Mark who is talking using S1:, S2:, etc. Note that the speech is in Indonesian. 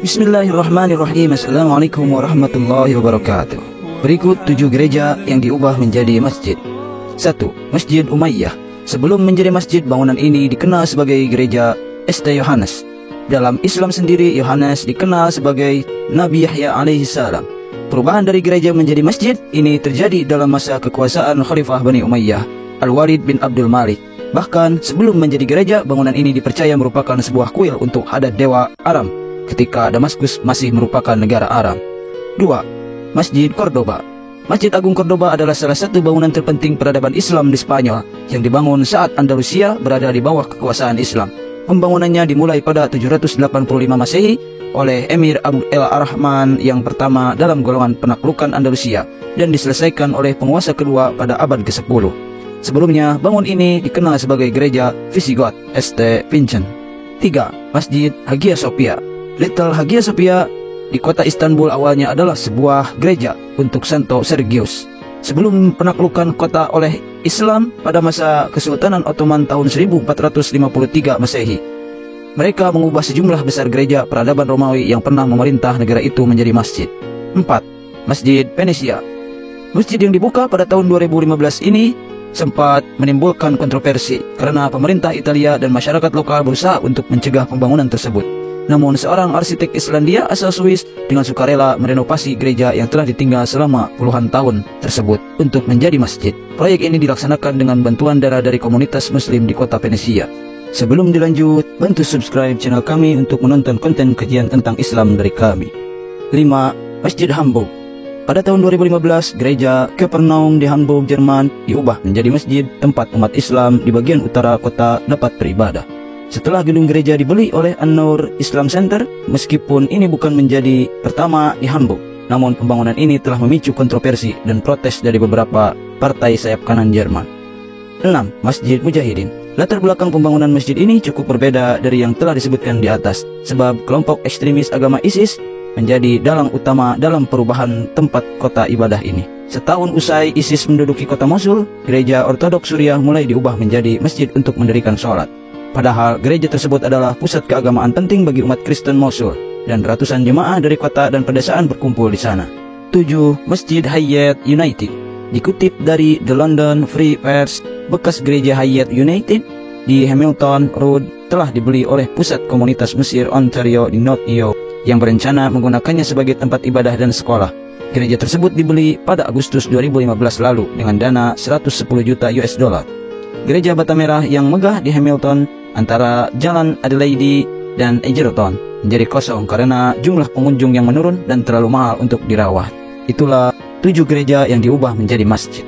S1: Bismillahirrahmanirrahim. Assalamualaikum warahmatullahi wabarakatuh. Berikut 7 gereja yang diubah menjadi masjid. 1. Masjid Umayyah. Sebelum menjadi masjid, bangunan ini dikenal sebagai gereja St. Yohanes. Dalam Islam sendiri, Yohanes dikenal sebagai Nabi Yahya alaihissalam. Perubahan dari gereja menjadi masjid ini terjadi dalam masa kekuasaan Khalifah Bani Umayyah, Al-Walid bin Abdul Malik. Bahkan sebelum menjadi gereja, bangunan ini dipercaya merupakan sebuah kuil untuk hadat dewa Aram ketika Damaskus masih merupakan negara Aram. 2. Masjid Cordoba. Masjid Agung Cordoba adalah salah satu bangunan terpenting peradaban Islam di Spanyol yang dibangun saat Andalusia berada di bawah kekuasaan Islam. Pembangunannya dimulai pada 785 Masehi oleh Emir Abu el-Rahman yang pertama dalam golongan penaklukan Andalusia dan diselesaikan oleh penguasa kedua pada abad ke-10. Sebelumnya, bangun ini dikenal sebagai gereja Visigoth St. Vincent. 3. Masjid Hagia Sophia. Little Hagia Sophia di kota Istanbul awalnya adalah sebuah gereja untuk Santo Sergius. Sebelum penaklukan kota oleh Islam pada masa Kesultanan Ottoman tahun 1453 Masehi, mereka mengubah sejumlah besar gereja peradaban Romawi yang pernah memerintah negara itu menjadi masjid. 4. Masjid Venesia. Masjid yang dibuka pada tahun 2015 ini sempat menimbulkan kontroversi karena pemerintah Italia dan masyarakat lokal berusaha untuk mencegah pembangunan tersebut. Namun seorang arsitek Islandia asal Swiss dengan sukarela merenovasi gereja yang telah ditinggal selama puluhan tahun tersebut untuk menjadi masjid. Proyek ini dilaksanakan dengan bantuan dana dari komunitas muslim di kota Venesia. Sebelum dilanjut, bantu subscribe channel kami untuk menonton konten kajian tentang Islam dari kami. 5. Masjid Hamburg. Pada tahun 2015, gereja Kapernaum di Hamburg, Jerman diubah menjadi masjid tempat umat Islam di bagian utara kota dapat beribadah. Setelah gedung gereja dibeli oleh An-Nur Islam Center, meskipun ini bukan menjadi pertama di Hamburg, namun pembangunan ini telah memicu kontroversi dan protes dari beberapa partai sayap kanan Jerman. 6. Masjid Mujahidin. Latar belakang pembangunan masjid ini cukup berbeda dari yang telah disebutkan di atas, sebab kelompok ekstremis agama ISIS menjadi dalang utama dalam perubahan tempat kota ibadah ini. Setahun usai ISIS menduduki kota Mosul, gereja Ortodoks Suriah mulai diubah menjadi masjid untuk mendirikan sholat. Padahal gereja tersebut adalah pusat keagamaan penting bagi umat Kristen Mosul, dan ratusan jemaah dari kota dan pedesaan berkumpul di sana. 7. Masjid Hayat United. Dikutip dari The London Free Press, bekas gereja Hayat United di Hamilton Road telah dibeli oleh pusat komunitas Mesir Ontario di North York yang berencana menggunakannya sebagai tempat ibadah dan sekolah. Gereja tersebut dibeli pada Agustus 2015 lalu dengan dana 110 juta US dollar. Gereja Bata Merah yang megah di Hamilton antara Jalan Adelaide dan Egerton menjadi kosong karena jumlah pengunjung yang menurun dan terlalu mahal untuk dirawat. Itulah 7 gereja yang diubah menjadi masjid.